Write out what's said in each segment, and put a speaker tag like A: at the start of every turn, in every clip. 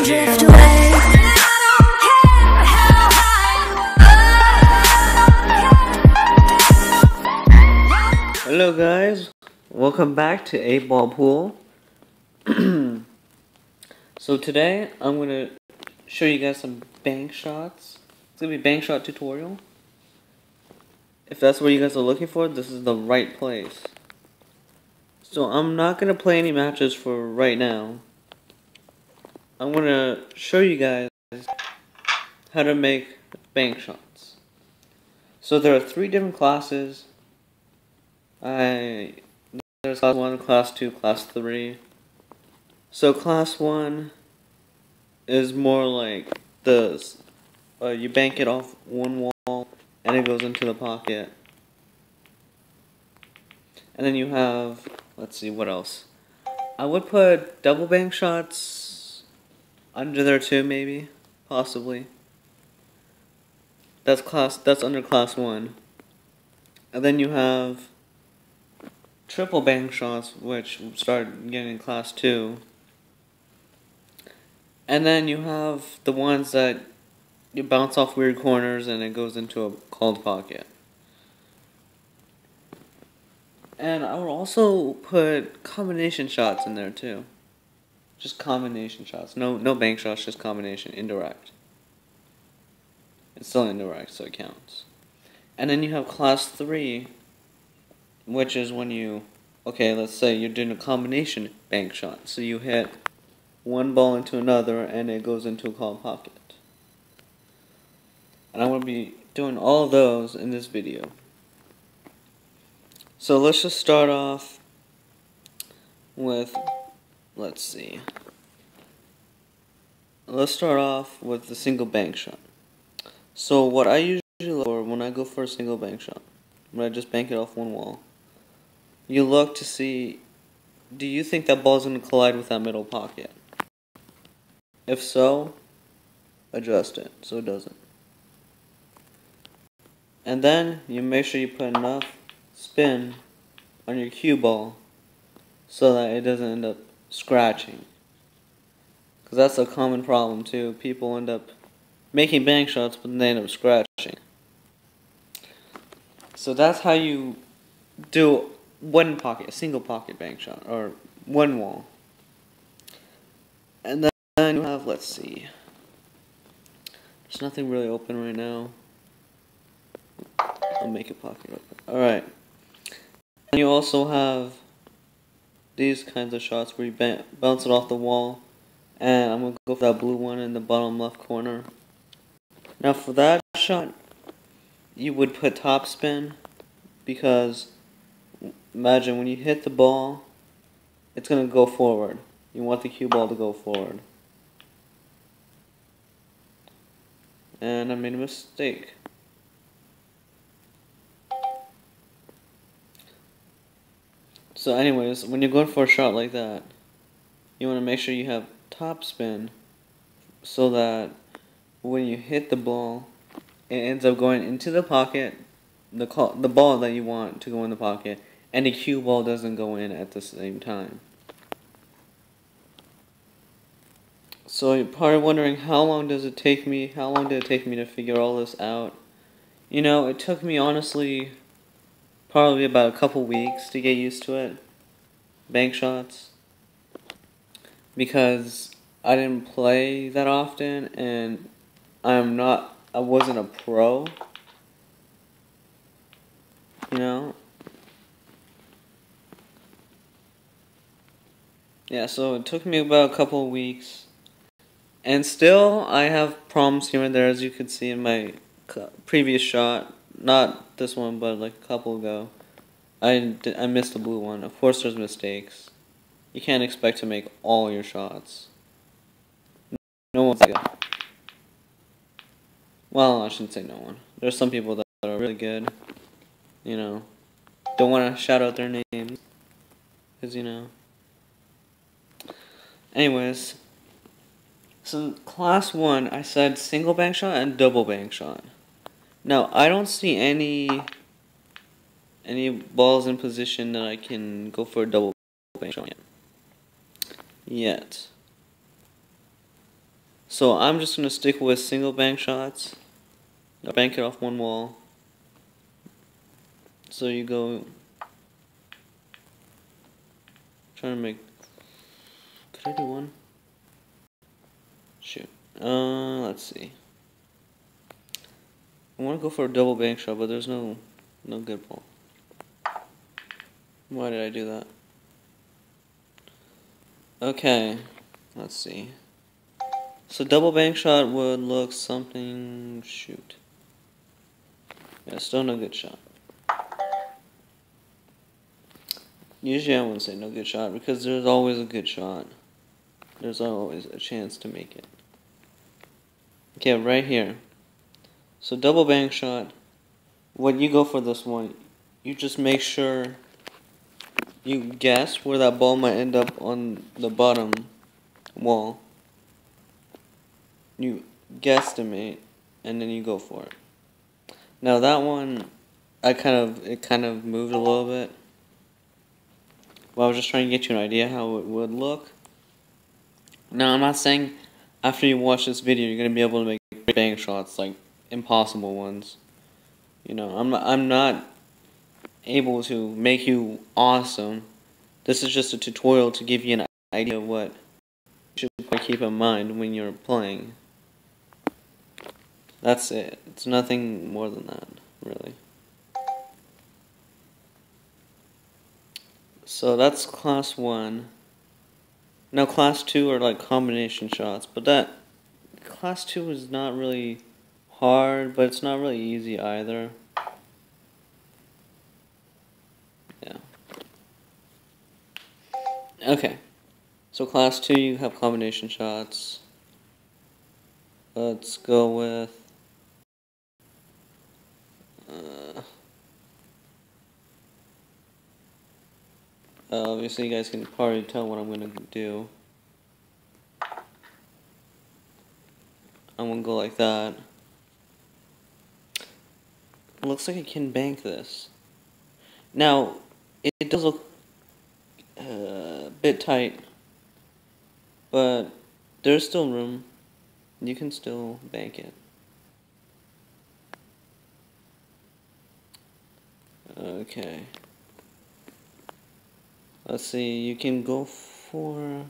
A: drift away.
B: Hello guys, welcome back to 8-Ball Pool. So today I'm going to show you guys some bank shots. It's going to be a bank shot tutorial. If that's what you guys are looking for, this is the right place. So I'm not going to play any matches for right now. I'm going to show you guys how to make bank shots. So there are 3 different classes. There's class 1, class 2, class 3. So class 1 is more like this. You bank it off one wall and it goes into the pocket. And then you have, let's see, what else? I would put double bank shots under there too, maybe, possibly. That's under class 1. And then you have triple bank shots, which start getting in class 2. And then you have the ones that you bounce off weird corners and it goes into a cold pocket. And I will also put combination shots in there too. Just combination shots. No bank shots, just combination, indirect. It's still indirect, so it counts. And then you have class 3, which is when you, okay, let's say you're doing a combination bank shot. So you hit one ball into another and it goes into a cold pocket. And I'm going to be doing all of those in this video. So let's just start off with, let's see. Let's start off with the single bank shot. So what I usually look for when I go for a single bank shot, when I just bank it off one wall, you look to see, do you think that ball is going to collide with that middle pocket? If so, adjust it so it doesn't. And then you make sure you put enough spin on your cue ball so that it doesn't end up scratching. Because that's a common problem too. People end up making bank shots but then they end up scratching. So that's how you do one pocket, a single pocket bank shot, or one wall. And then you have, let's see, there's nothing really open right now. I'll make a pocket open. Alright. And you also have these kinds of shots where you bounce it off the wall. And I'm going to go for that blue one in the bottom left corner. Now for that shot, you would put top spin, because imagine when you hit the ball, it's going to go forward. You want the cue ball to go forward. And I made a mistake. So anyways, when you're going for a shot like that, you want to make sure you have top spin so that when you hit the ball, it ends up going into the pocket, the ball that you want to go in the pocket, and the cue ball doesn't go in at the same time. So you're probably wondering, how long did it take me to figure all this out? You know, it took me honestly probably about a couple weeks to get used to it, bank shots, because I didn't play that often and I wasn't a pro, you know. Yeah, so it took me about a couple of weeks, and still I have problems here and there, as you can see in my previous shot. Not this one, but like a couple ago. I missed the blue one. Of course there's mistakes. You can't expect to make all your shots. No one's good. Well, I shouldn't say no one. There's some people that are really good. You know. Don't want to shout out their names. Because, you know. Anyways. So class 1, I said single bank shot and double bank shot. Now, I don't see any balls in position that I can go for a double bank shot yet. So I'm just gonna stick with single bank shots. I'll bank it off one wall. So you go. Trying to make. Could I do one? Shoot. Let's see. I want to go for a double bank shot, but there's no good ball. Why did I do that? Okay, let's see. So double bank shot would look something. Shoot. Yeah, still no good shot. Usually I wouldn't say no good shot because there's always a good shot. There's always a chance to make it. Okay, right here. So double bank shot. When you go for this one, you just make sure you guess where that ball might end up on the bottom wall. You guesstimate, and then you go for it. Now that one, it kind of moved a little bit. Well, I was just trying to get you an idea how it would look. Now I'm not saying after you watch this video you're gonna be able to make great bank shots, like impossible ones. You know, I'm not able to make you awesome. This is just a tutorial to give you an idea of what you should keep in mind when you're playing. That's it. It's nothing more than that, really. So that's class 1. Now class 2 are like combination shots, but that class 2 is not really hard, but it's not really easy either. Yeah. Okay. So class 2 you have combination shots. Let's go with obviously you guys can probably tell what I'm gonna do. I'm gonna go like that. It looks like I can bank this. Now, it does look a bit tight, but there's still room. You can still bank it. Okay. Let's see, you can go for...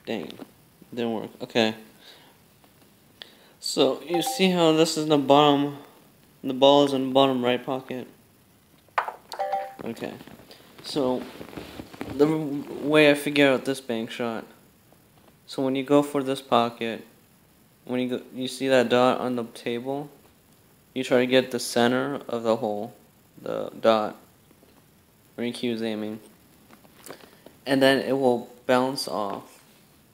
B: Dang, didn't work. Okay. So, you see how this is the bottom, the ball is in the bottom right pocket? Okay. So, the way I figure out this bank shot, so when you go for this pocket, when you see that dot on the table, you try to get the center of the hole, the dot, where your cue is aiming, and then it will bounce off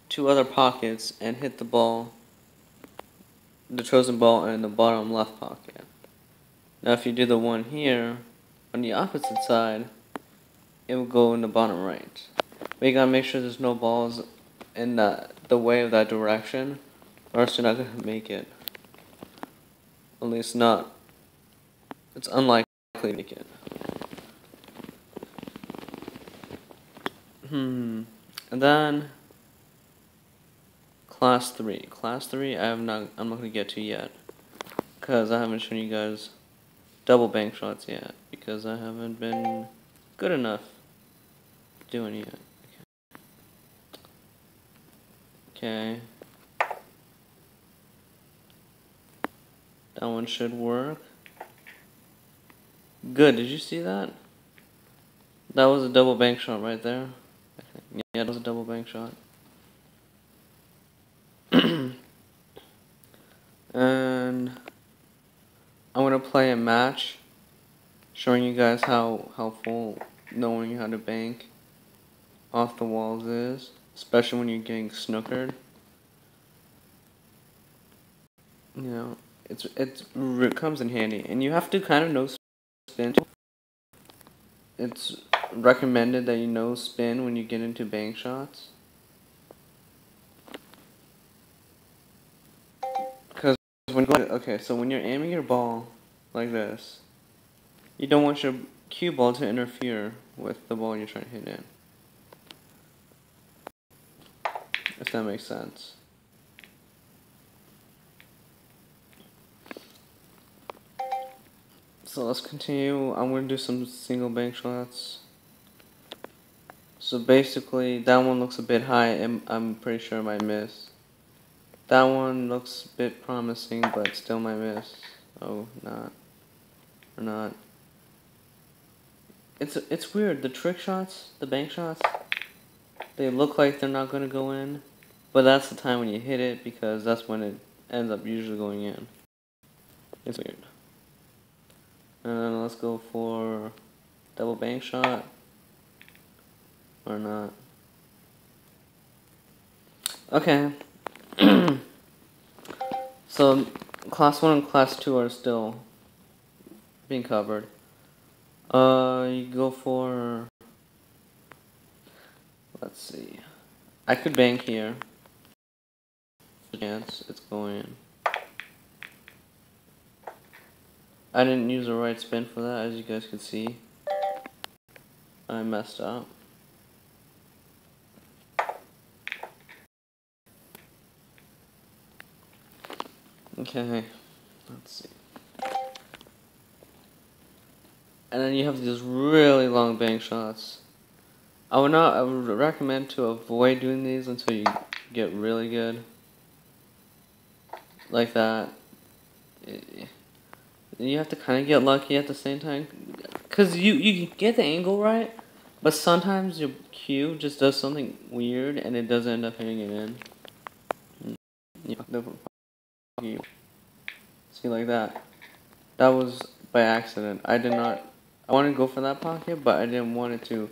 B: 2 other pockets and hit the ball, the chosen ball, in the bottom left pocket. Now if you do the one here, on the opposite side, it will go in the bottom right. But you gotta make sure there's no balls in the way of that direction, or else you're not gonna make it. At least not. It's unlikely to make it. And then class 3. Class 3 I'm not gonna get to yet, because I haven't shown you guys double bank shots yet, because I haven't been good enough doing it yet. Okay. That one should work. Good, did you see that? That was a double bank shot right there. I think. Yeah, that was a double bank shot. And I'm gonna play a match showing you guys how full knowing how to bank off the walls is, especially when you're getting snookered. You know, it comes in handy, and you have to kind of know spin. It's recommended that you know spin when you get into bank shots, because when you're aiming your ball like this, you don't want your cue ball to interfere with the ball you're trying to hit in. if that makes sense. So let's continue. I'm going to do some single bank shots. So basically, that one looks a bit high, and I'm pretty sure I might miss. That one looks a bit promising, but still might miss. Oh, not. Or not. It's weird. The trick shots, the bank shots, they look like they're not going to go in, but that's the time when you hit it, because that's when it ends up usually going in. It's weird. And then let's go for double bank shot. Or not. Okay. So, class 1 and class 2 are still being covered. You go for... Let's see. I could bank here. Chance it's going in. I didn't use the right spin for that, as you guys can see. I messed up. Okay, let's see. And then you have these really long bank shots. I would recommend to avoid doing these until you get really good. Like that. You have to kind of get lucky at the same time. Because you get the angle right, but sometimes your cue just does something weird and it doesn't end up hitting it in. See, like that. That was by accident. I wanted to go for that pocket, but I didn't want it to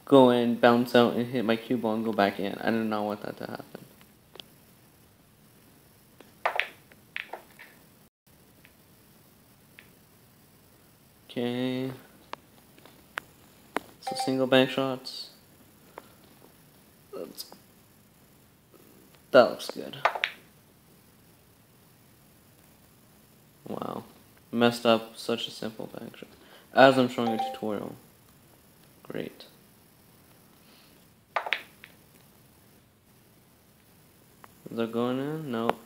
B: go in, bounce out, and hit my cue ball and go back in. I did not want that to happen. Okay. So single bank shots. That looks good. Wow. Messed up such a simple bank shot. As I'm showing a tutorial. Great. Is that going in? Nope.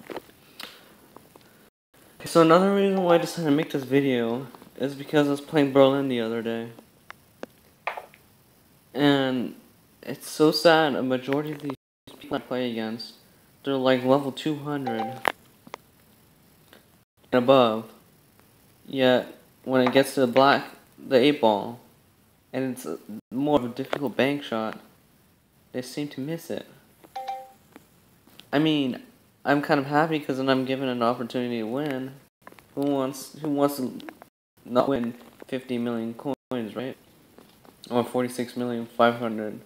B: So another reason why I decided to make this video is because I was playing Berlin the other day. And it's so sad, a majority of these people I play against, they're like level 200 and above. Yet, when it gets to the 8 ball, and it's more of a difficult bank shot, they seem to miss it. I mean, I'm kind of happy because then I'm given an opportunity to win. Who wants to not win 50 million coins, right? Or 46,500,000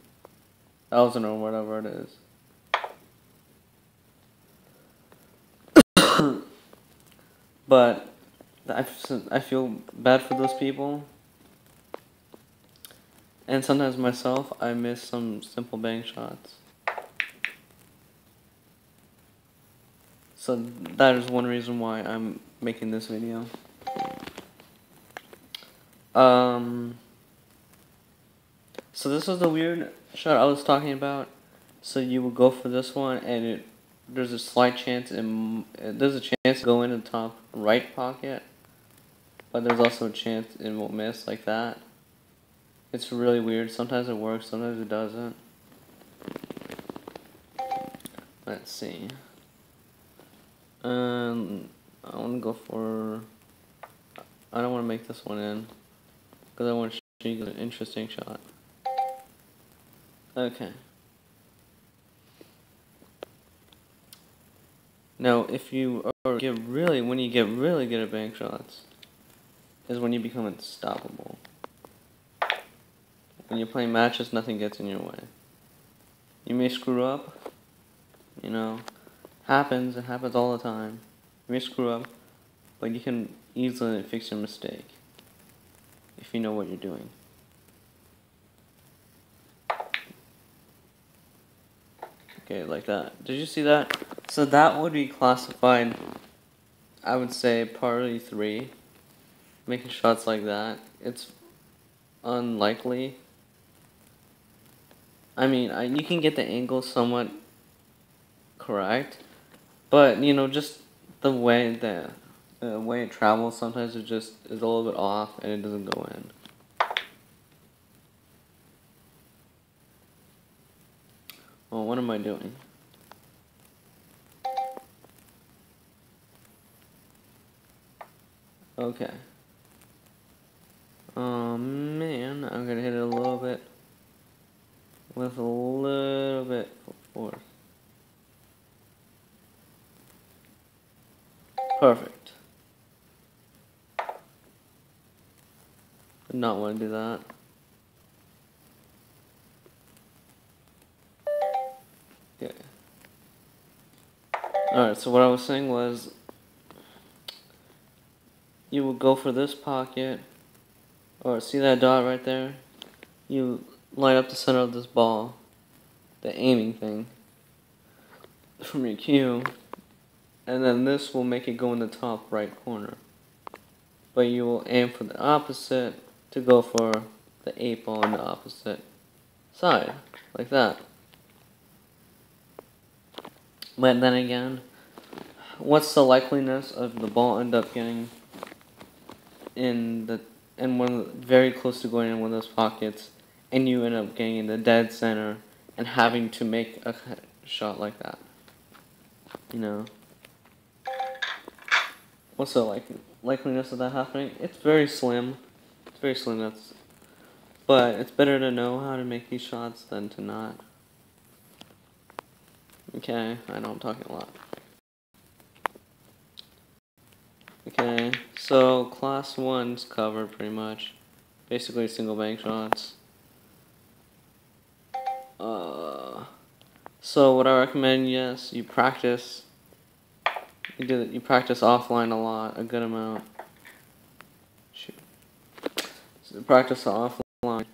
B: or whatever it is. But I feel bad for those people. And sometimes myself, I miss some simple bank shots. So that is one reason why I'm making this video. So this was the weird shot I was talking about. So you will go for this one, and there's a slight chance to go in the top right pocket, but there's also a chance it won't miss like that. It's really weird. Sometimes it works, sometimes it doesn't. Let's see. I want to go for... I don't want to make this one in, because I want to show you an interesting shot. Okay. Now, when you get really good at bank shots, is when you become unstoppable. When you're playing matches, nothing gets in your way. You may screw up, you know, it happens all the time. You may screw up, but you can easily fix your mistake if you know what you're doing. Okay, like that. Did you see that? So that would be classified, I would say, party 3. Making shots like that. It's unlikely. I mean, you can get the angle somewhat correct. But, you know, just the way it travels sometimes it just is a little bit off and it doesn't go in. Well, what am I doing? Okay. Oh man, I'm gonna hit it a little bit with a little bit of force. Perfect. Did not want to do that. Okay. Alright, so what I was saying was you would go for this pocket, or see that dot right there? You line up the center of this ball, the aiming thing, from your cue, and then this will make it go in the top right corner. But you will aim for the opposite to go for the 8 ball on the opposite side, like that. But then again, what's the likeliness of the ball end up getting in the very close to going in one of those pockets, and you end up getting in the dead center and having to make a shot like that? You know, what's the likeliness of that happening? It's very slim. It's very slim. But it's better to know how to make these shots than to not. Okay, I know I'm talking a lot. Okay, so class 1's covered pretty much. Basically single bank shots. So what I recommend, yes, you practice. You practice offline a lot, a good amount. Shoot. So practice offline.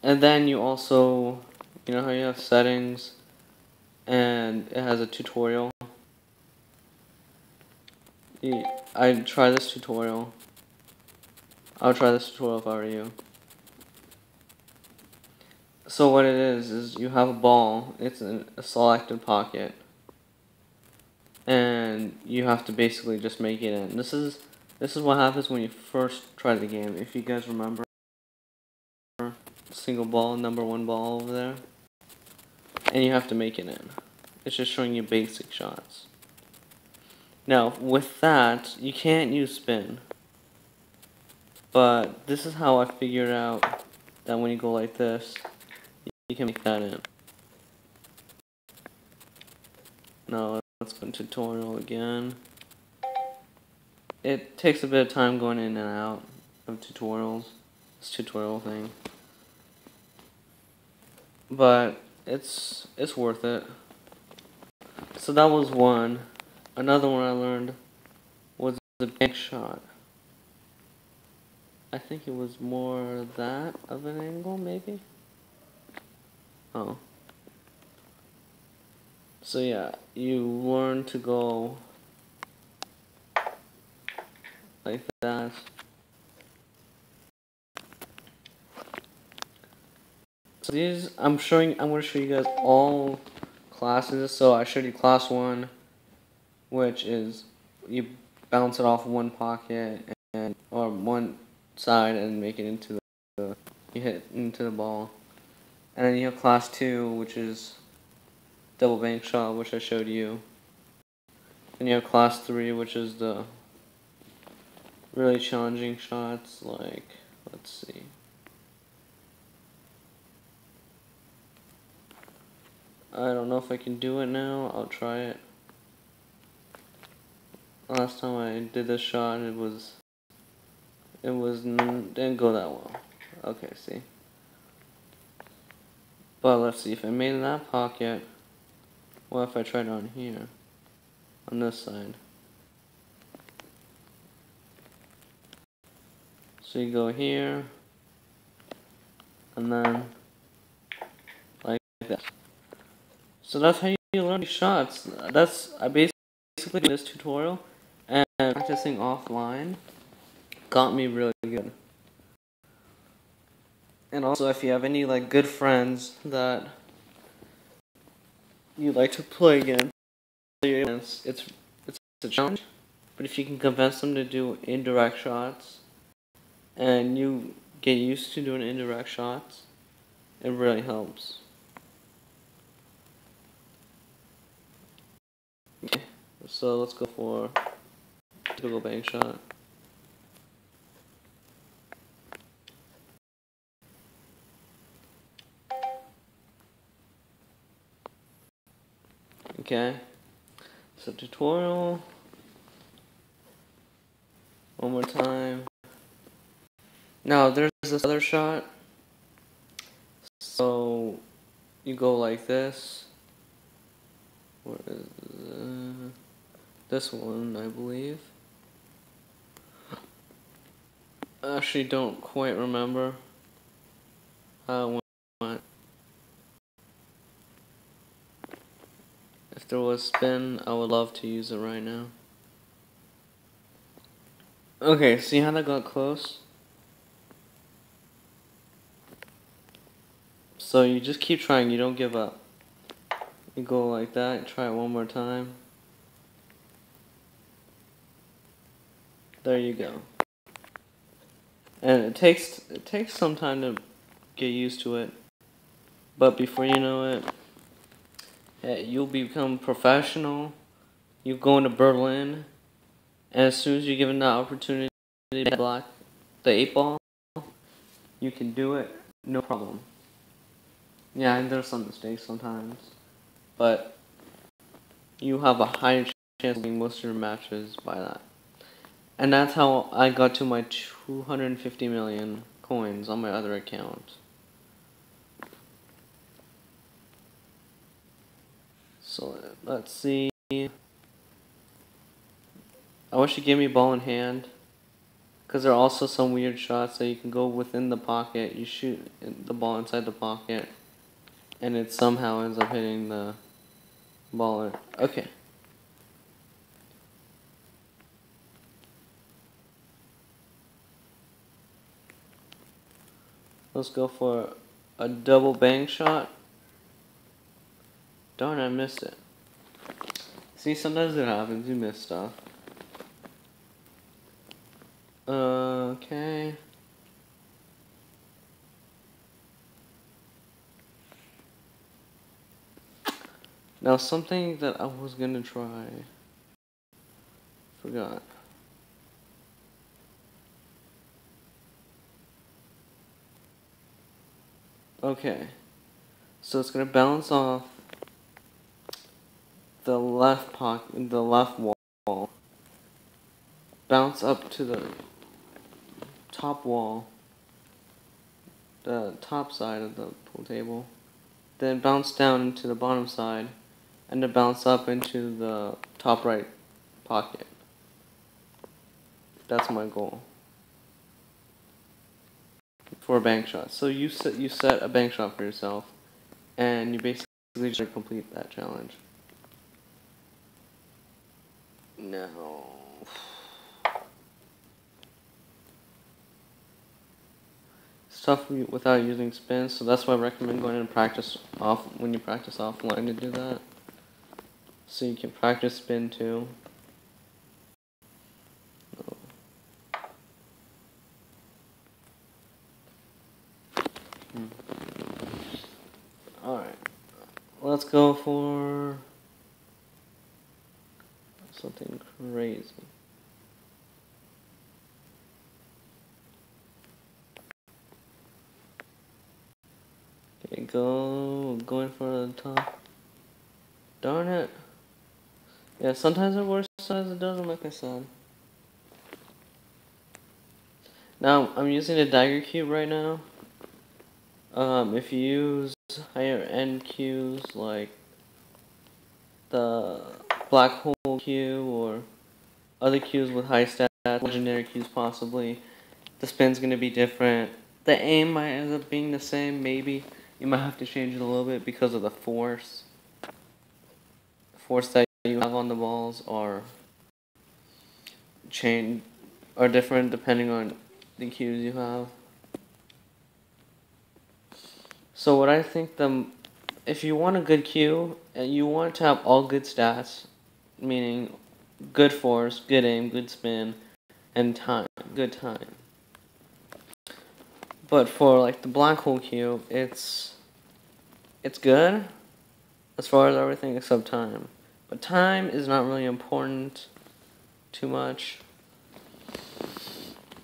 B: And then you also, you know how you have settings and it has a tutorial? I'd try this tutorial. I would try this tutorial if I were you. So what it is you have a ball, it's in a selected pocket, and you have to basically just make it in. This is what happens when you first try the game. If you guys remember, single ball, number 1 ball over there, and you have to make it in. It's just showing you basic shots. Now, with that, you can't use spin, but this is how I figured out that when you go like this, you can make that in. Now, let's go to tutorial again. It takes a bit of time going in and out of tutorials, this tutorial thing. But it's worth it. So that was one. Another one I learned was the bank shot. I think it was more that of an angle, maybe? Oh. So yeah, you learn to go like that. So these, I'm going to show you guys all classes. So I showed you class 1, which is you bounce it off one pocket or one side and make it into you hit into the ball. And then you have class 2, which is double bank shot, which I showed you. And you have class 3, which is the really challenging shots, like, let's see. I don't know if I can do it now. I'll try it. Last time I did this shot, it didn't go that well. Okay, see. But let's see, if I made that pocket, what if I tried on here, on this side? So you go here, and then like that. So that's how you learn these shots. I basically did this tutorial, and practicing offline got me really good. And also, if you have any like good friends that you like to play against, it's a challenge. But if you can convince them to do indirect shots, and you get used to doing indirect shots, it really helps. Okay, so let's go for typical bank shot. Okay, so tutorial, one more time. Now there's this other shot, so you go like this. What is this one, I believe. I actually don't quite remember how it went. If there was spin, I would love to use it right now. Okay, see how that got close? So you just keep trying, you don't give up. You go like that, try it one more time. There you go. And it takes some time to get used to it. But before you know it, you'll become professional. You go into Berlin, and as soon as you're given the opportunity to block the 8 ball, you can do it, no problem. Yeah, and there's some mistakes sometimes, but you have a higher chance of winning most of your matches by that. And that's how I got to my 250 million coins on my other account. So let's see. I wish you gave me ball in hand, because there are also some weird shots that you can go within the pocket, you shoot the ball inside the pocket, and it somehow ends up hitting the ball. Okay. Let's go for a double bang shot. Darn, I missed it. See, sometimes it happens, you miss stuff. Okay. Now something that I was gonna try. Forgot. Okay. So it's gonna bounce off the left pocket, the left wall. Bounce up to the top wall, the top side of the pool table. Then bounce down into the bottom side, and then bounce up into the top right pocket. That's my goal for a bank shot. So you set a bank shot for yourself, and you basically just complete that challenge. No. It's tough without using spin, so that's why I recommend going and practice off when you practice offline to do that. So you can practice spin too. Alright. Let's go for something crazy. Okay, going for the top. Darn it. Yeah, sometimes it works, sometimes it doesn't, like I said. Now, I'm using a dagger cube right now. If you use higher end cues like the black hole cue or other cues with high stats, legendary cues possibly, the spin's gonna be different. The aim might end up being the same, maybe. You might have to change it a little bit because of the force. The force that you have on the balls are different depending on the cues you have. So what I think the if you want a good queue and you want to have all good stats, meaning good force, good aim, good spin, and time, good time. But for like the black hole queue, it's good as far as everything except time. But time is not really important too much.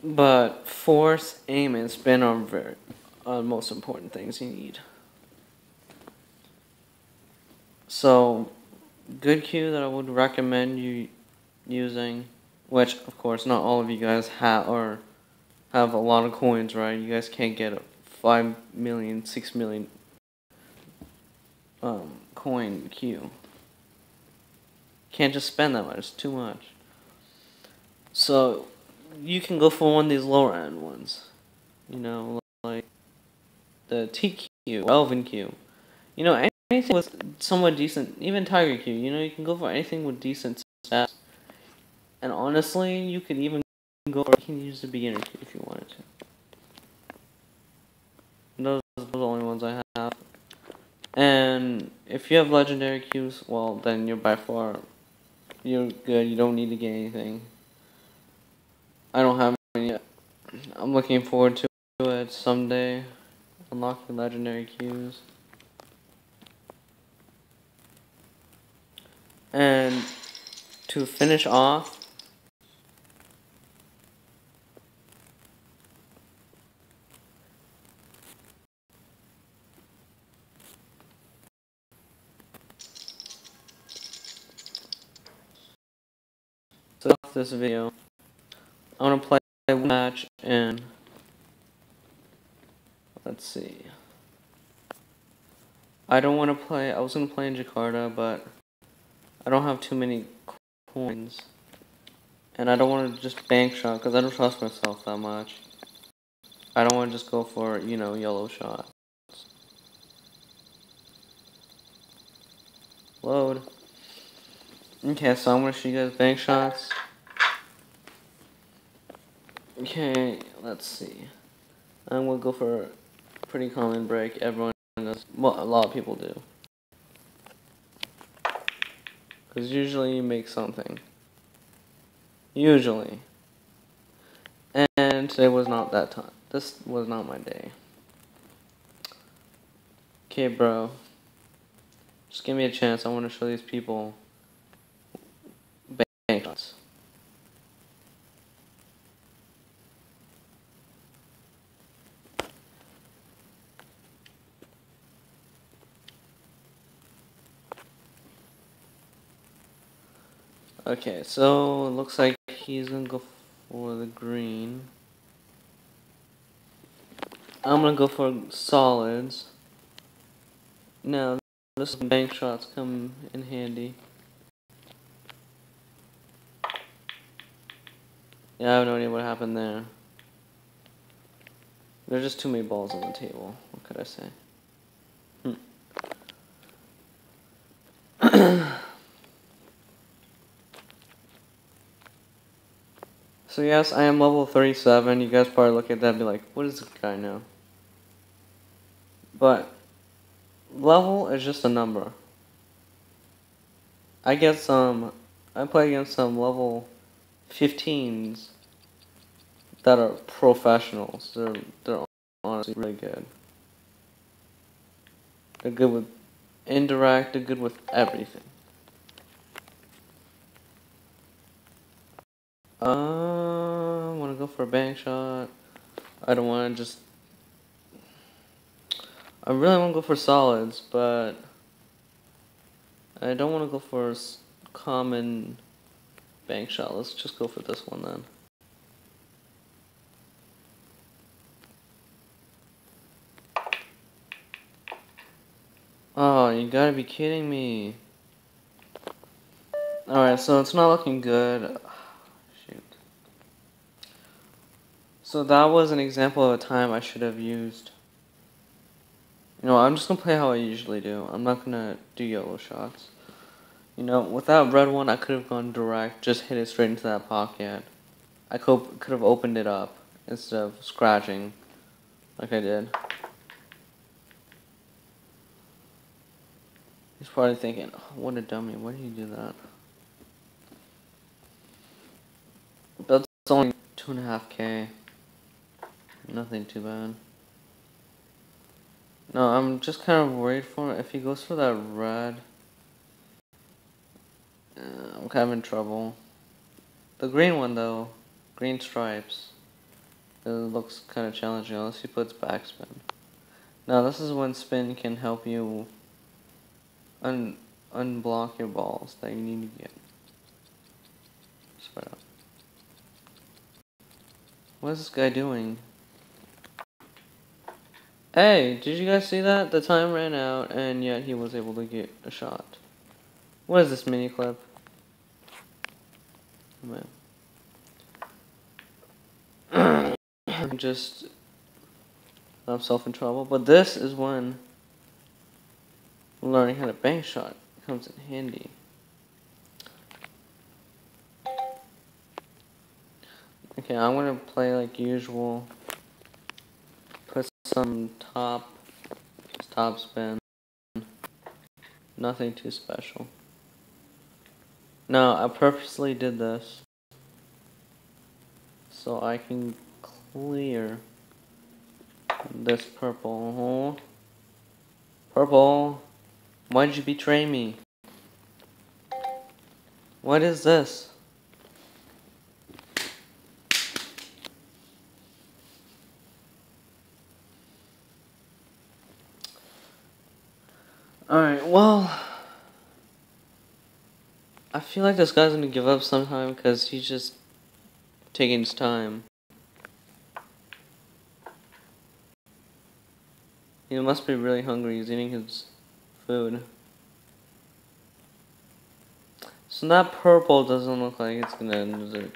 B: But force, aim, and spin are the most important things you need. So, good cue that I would recommend you using, which of course not all of you guys have a lot of coins, right? You guys can't get a 5 million, 6 million coin queue. Can't just spend that much, it's too much. So, you can go for one of these lower end ones. You know, like the TQ, Elven Q. You know, anything with somewhat decent, even Tiger Q, you know, you can go for anything with decent stats. And honestly, you could even go for, you can use the beginner Q if you wanted to. Those are the only ones I have. And if you have legendary Qs, well, then you're good, you don't need to get anything. I don't have any yet. I'm looking forward to it someday. Unlocking legendary Qs. And to finish off, this video, I want to play one match and let's see. I don't want to play. I was going to play in Jakarta, but I don't have too many coins. And I don't want to just bank shot because I don't trust myself that much. I don't want to just go for, you know, yellow shots. Load. Okay, so I'm going to show you guys bank shots. Okay, let's see. I'm going to go for a pretty common break. Everyone does. Well, a lot of people do. Because usually you make something. Usually. And today was not that time. This was not my day. Okay, bro. Just give me a chance. I want to show these people bank shots. Okay, so it looks like he's gonna go for the green. I'm gonna go for solids. Now, this bank shots come in handy. Yeah, I have no idea what happened there. There's just too many balls on the table. What could I say? So yes, I am level 37. You guys probably look at that and be like, what does this guy know? But level is just a number. I play against some level 15s that are professionals. They're honestly really good. They're good with indirect, they're good with everything. I want to go for a bank shot. I don't want to just... I really want to go for solids, but I don't want to go for a common bank shot. Let's just go for this one then. Oh, you gotta be kidding me. Alright, so it's not looking good. Shoot. So that was an example of a time I should have used. You know, I'm just gonna play how I usually do. I'm not gonna do yellow shots. You know, with that red one, I could have gone direct, just hit it straight into that pocket. I could have opened it up instead of scratching like I did. He's probably thinking, oh, what a dummy, why did you do that? That's only 2.5K. Nothing too bad. No, I'm just kind of worried for him. If he goes for that red, I'm kind of in trouble. The green one though, green stripes, it looks kind of challenging unless he puts backspin. Now this is when spin can help you unblock your balls that you need to get. Spread out. What is this guy doing? Hey, did you guys see that? The time ran out and yet he was able to get a shot. What is this mini clip? Oh, man. Just got himself in trouble. But this is when learning how to bank shot comes in handy. Okay, I'm gonna play like usual. Put some top spin. Nothing too special. Now, I purposely did this so I can clear this purple. Purple, why did you betray me? What is this? Alright, well, I feel like this guy's gonna give up sometime because he's just taking his time. He must be really hungry. He's eating his food. So that purple doesn't look like it's gonna end. There's a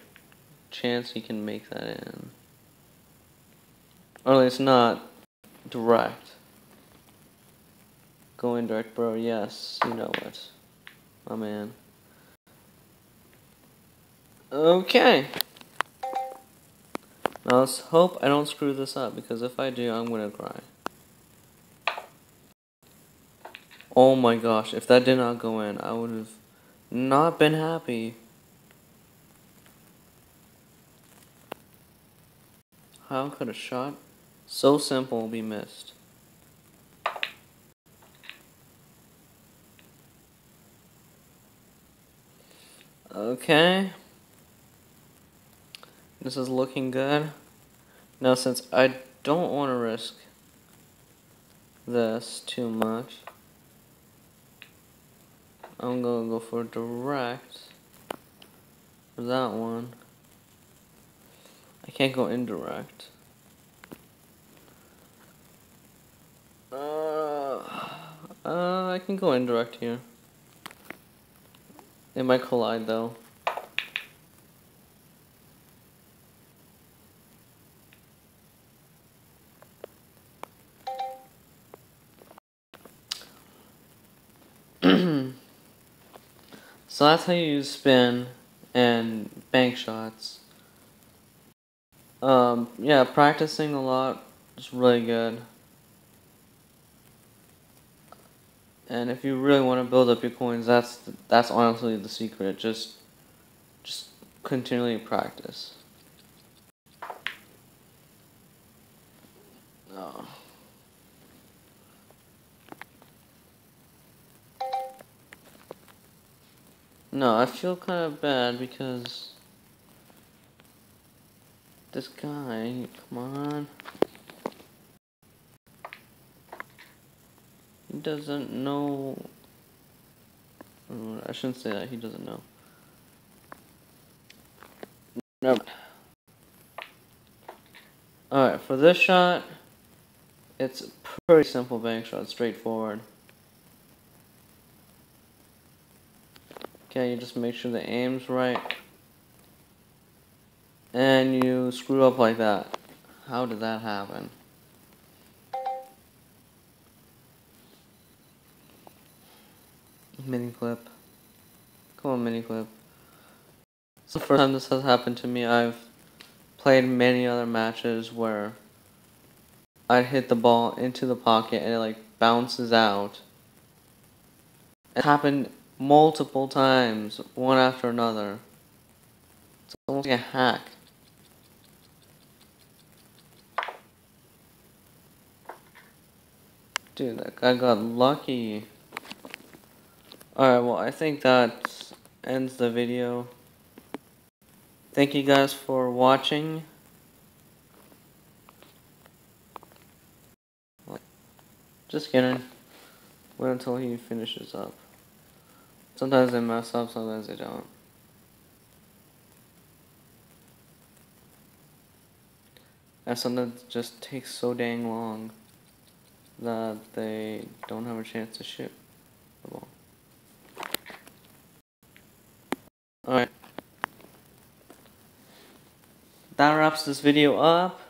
B: chance he can make that in. Or at least not direct. Go indirect, bro. Yes, you know it. My man. Okay. Now let's hope I don't screw this up, because if I do, I'm gonna cry. Oh my gosh, if that did not go in, I would have not been happy. How could a shot so simple be missed? Okay. This is looking good. Now since I don't want to risk this too much, I'm gonna go for direct for that one. I can't go indirect. I can go indirect here. They might collide though. So that's how you use spin and bank shots. Yeah, practicing a lot is really good. And if you really want to build up your coins, that's honestly the secret. Just continually practice. Oh. No, I feel kind of bad because this guy, come on. He doesn't know. I shouldn't say that, he doesn't know. No. Alright, for this shot, it's a pretty simple bank shot, straightforward. Okay, you just make sure the aim's right. And you screw up like that. How did that happen? Mini clip. Come on, mini clip. It's the first time this has happened to me. I've played many other matches where I'd hit the ball into the pocket and it like bounces out. It happened multiple times, one after another. It's almost like a hack. Dude, that guy got lucky. Alright, well, I think that ends the video. Thank you guys for watching. Just kidding. Wait until he finishes up. Sometimes they mess up, sometimes they don't. And sometimes it just takes so dang long that they don't have a chance to shoot the ball. Alright. That wraps this video up.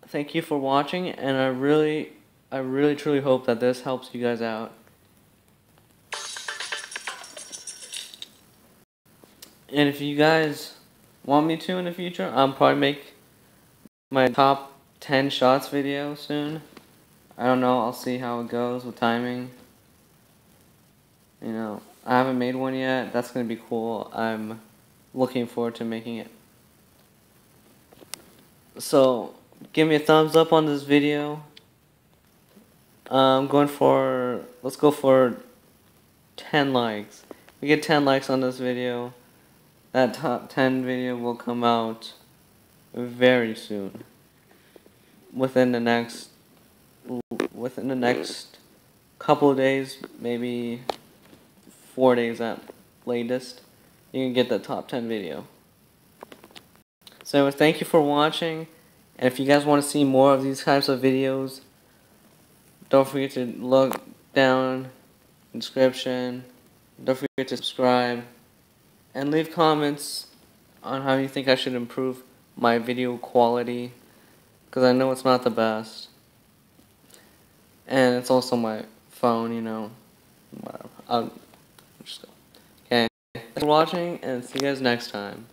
B: Thank you for watching, and I really truly hope that this helps you guys out. And if you guys want me to in the future, I'll probably make my top 10 shots video soon. I don't know, I'll see how it goes with timing. You know, I haven't made one yet. That's gonna be cool. I'm looking forward to making it. So, give me a thumbs up on this video. Let's go for 10 likes. If we get 10 likes on this video, that top 10 video will come out very soon. Within the next couple of days, maybe 4 days at latest, you can get the top 10 video. So thank you for watching, and if you guys want to see more of these types of videos, don't forget to look down in the description. Don't forget to subscribe and leave comments on how you think I should improve my video quality, because I know it's not the best, and it's also my phone, you know. Whatever. I'll just go. Okay, thanks for watching, and see you guys next time.